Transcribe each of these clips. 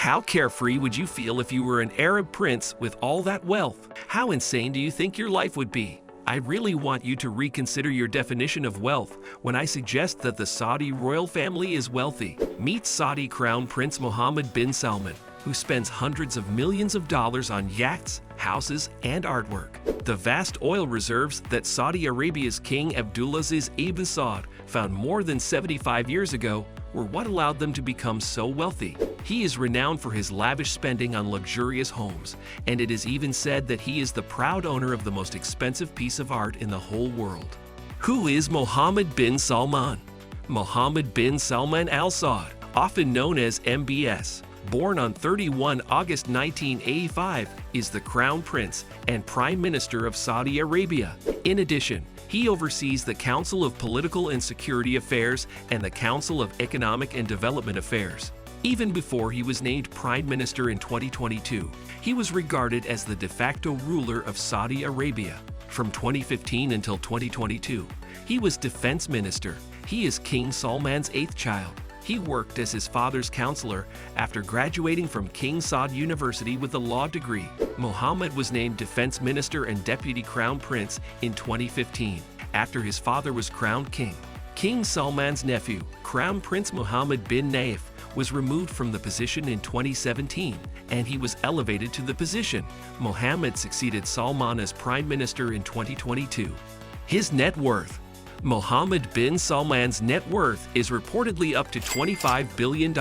How carefree would you feel if you were an Arab prince with all that wealth? How insane do you think your life would be? I really want you to reconsider your definition of wealth when I suggest that the Saudi royal family is wealthy. Meet Saudi Crown Prince Mohammed bin Salman, who spends hundreds of millions of dollars on yachts, houses, and artwork. The vast oil reserves that Saudi Arabia's King Abdulaziz ibn Saud found more than 75 years ago were what allowed them to become so wealthy. He is renowned for his lavish spending on luxurious homes, and it is even said that he is the proud owner of the most expensive piece of art in the whole world. Who is Mohammed bin Salman? Mohammed bin Salman Al Saud, often known as MBS, born on 31 August 1985, is the Crown Prince and Prime Minister of Saudi Arabia. In addition, he oversees the Council of Political and Security Affairs and the Council of Economic and Development Affairs. Even before he was named Prime Minister in 2022, he was regarded as the de facto ruler of Saudi Arabia. From 2015 until 2022, he was Defense Minister. He is King Salman's eighth child. He worked as his father's counselor after graduating from King Saud University with a law degree. Mohammed was named Defense Minister and Deputy Crown Prince in 2015, after his father was crowned king. King Salman's nephew, Crown Prince Mohammed bin Naif, was removed from the position in 2017, and he was elevated to the position. Mohammed succeeded Salman as Prime Minister in 2022. His net worth. Mohammed bin Salman's net worth is reportedly up to $25 billion,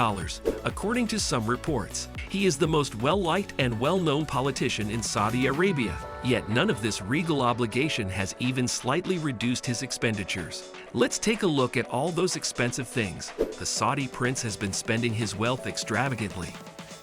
according to some reports. He is the most well-liked and well-known politician in Saudi Arabia, yet none of this regal obligation has even slightly reduced his expenditures. Let's take a look at all those expensive things the Saudi prince has been spending his wealth extravagantly.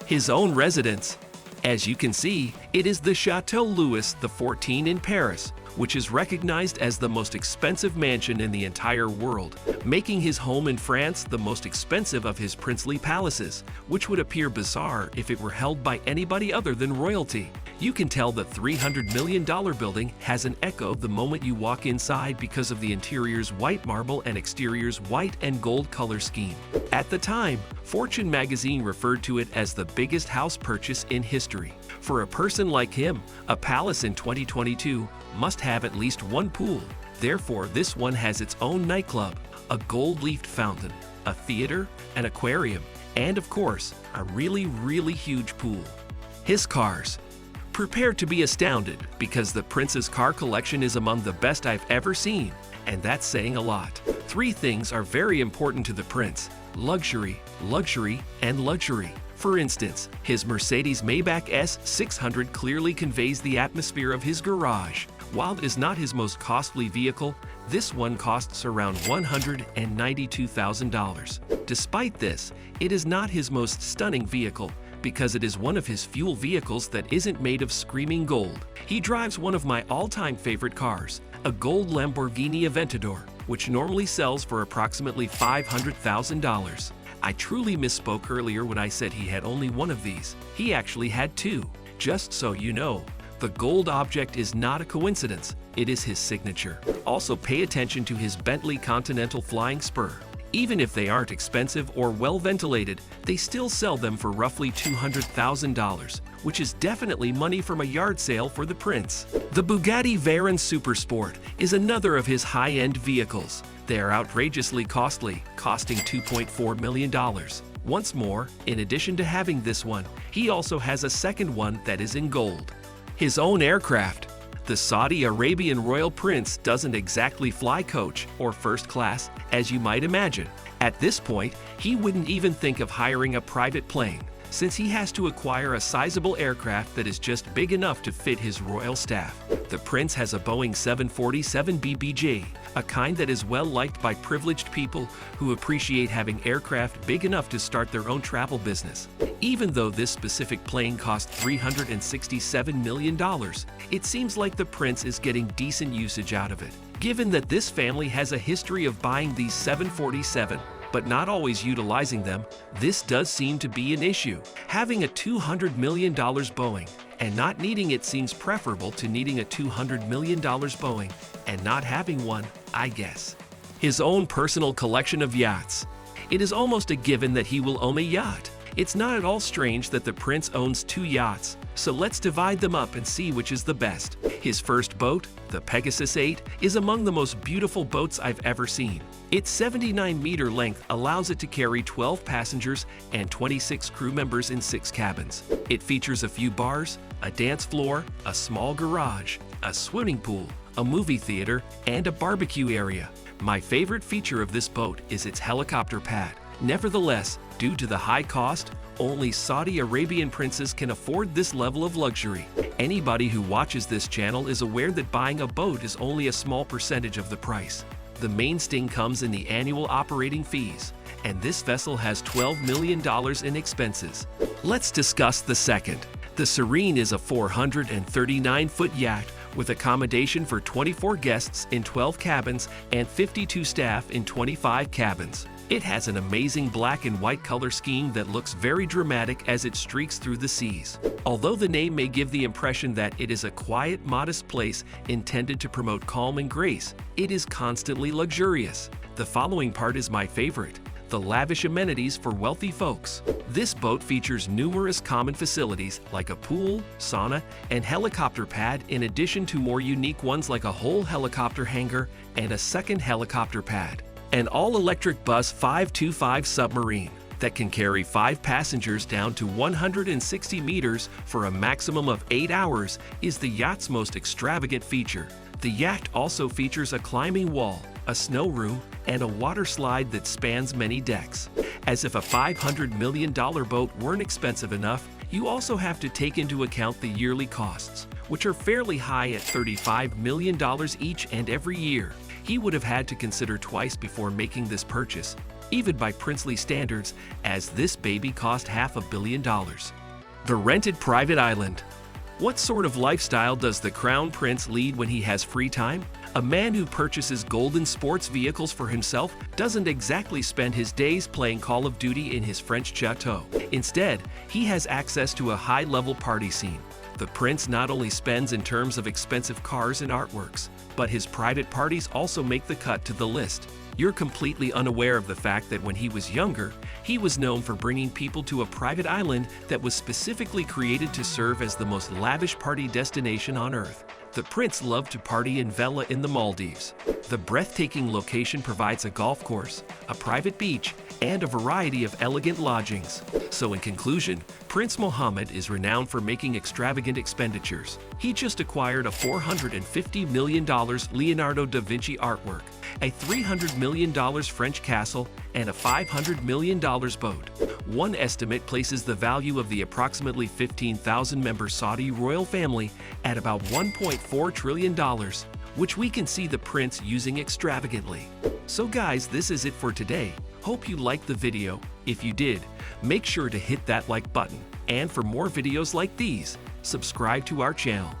His own residence. As you can see, it is the Chateau Louis XIV in Paris, which is recognized as the most expensive mansion in the entire world, making his home in France the most expensive of his princely palaces, which would appear bizarre if it were held by anybody other than royalty. You can tell the $300 million building has an echo the moment you walk inside because of the interior's white marble and exterior's white and gold color scheme. At the time, Fortune magazine referred to it as the biggest house purchase in history. For a person like him, a palace in 2022 must have at least one pool. Therefore, this one has its own nightclub, a gold-leafed fountain, a theater, an aquarium, and of course, a really huge pool. His cars. Prepare to be astounded because the prince's car collection is among the best I've ever seen, and that's saying a lot. Three things are very important to the prince: luxury, luxury, and luxury. For instance, his Mercedes Maybach S600 clearly conveys the atmosphere of his garage. While it is not his most costly vehicle, this one costs around $192,000. Despite this, it is not his most stunning vehicle, because it is one of his fuel vehicles that isn't made of screaming gold. He drives one of my all-time favorite cars, a gold Lamborghini Aventador, which normally sells for approximately $500,000. I truly misspoke earlier when I said he had only one of these. He actually had two. Just so you know, the gold object is not a coincidence, it is his signature. Also pay attention to his Bentley Continental Flying Spur. Even if they aren't expensive or well ventilated, they still sell them for roughly $200,000, which is definitely money from a yard sale for the prince. The Bugatti Veyron Supersport is another of his high-end vehicles. They are outrageously costly, costing $2.4 million. Once more, in addition to having this one, he also has a second one that is in gold. His own aircraft. The Saudi Arabian royal prince doesn't exactly fly coach or first class, as you might imagine. At this point, he wouldn't even think of hiring a private plane, since he has to acquire a sizable aircraft that is just big enough to fit his royal staff. The prince has a Boeing 747 BBJ, a kind that is well liked by privileged people who appreciate having aircraft big enough to start their own travel business. Even though this specific plane cost $367 million, it seems like the prince is getting decent usage out of it. Given that this family has a history of buying these 747, but not always utilizing them, this does seem to be an issue. Having a $200 million Boeing and not needing it seems preferable to needing a $200 million Boeing and not having one, I guess. His own personal collection of yachts. It is almost a given that he will own a yacht. It's not at all strange that the prince owns 2 yachts, so let's divide them up and see which is the best. His first boat, the Pegasus 8, is among the most beautiful boats I've ever seen. Its 79-meter length allows it to carry 12 passengers and 26 crew members in 6 cabins. It features a few bars, a dance floor, a small garage, a swimming pool, a movie theater, and a barbecue area. My favorite feature of this boat is its helicopter pad. Nevertheless, due to the high cost, only Saudi Arabian princes can afford this level of luxury. Anybody who watches this channel is aware that buying a boat is only a small percentage of the price. The main sting comes in the annual operating fees, and this vessel has $12 million in expenses. Let's discuss the second. The Serene is a 439-foot yacht with accommodation for 24 guests in 12 cabins and 52 staff in 25 cabins. It has an amazing black and white color scheme that looks very dramatic as it streaks through the seas. Although the name may give the impression that it is a quiet, modest place intended to promote calm and grace, it is constantly luxurious. The following part is my favorite: the lavish amenities for wealthy folks. This boat features numerous common facilities like a pool, sauna, and helicopter pad, in addition to more unique ones like a whole helicopter hangar and a second helicopter pad. An all-electric bus 525 submarine that can carry 5 passengers down to 160 meters for a maximum of 8 hours is the yacht's most extravagant feature. The yacht also features a climbing wall, a snow room, and a water slide that spans many decks. As if a $500 million boat weren't expensive enough, you also have to take into account the yearly costs, which are fairly high at $35 million each and every year. He would have had to consider twice before making this purchase, even by princely standards, as this baby cost $500 million. The rented private island. What sort of lifestyle does the Crown Prince lead when he has free time? A man who purchases golden sports vehicles for himself doesn't exactly spend his days playing Call of Duty in his French chateau. Instead, he has access to a high-level party scene. The prince not only spends in terms of expensive cars and artworks, but his private parties also make the cut to the list. You're completely unaware of the fact that when he was younger, he was known for bringing people to a private island that was specifically created to serve as the most lavish party destination on Earth. The prince loved to party in Vela in the Maldives. The breathtaking location provides a golf course, a private beach, and a variety of elegant lodgings. So in conclusion, Prince Mohammed is renowned for making extravagant expenditures. He just acquired a $450 million Leonardo da Vinci artwork, a $300 million French castle, and a $500 million boat. One estimate places the value of the approximately 15,000-member Saudi royal family at about $1.4 trillion, which we can see the prince using extravagantly. So guys, this is it for today. Hope you liked the video. If you did, make sure to hit that like button. And for more videos like these, subscribe to our channel.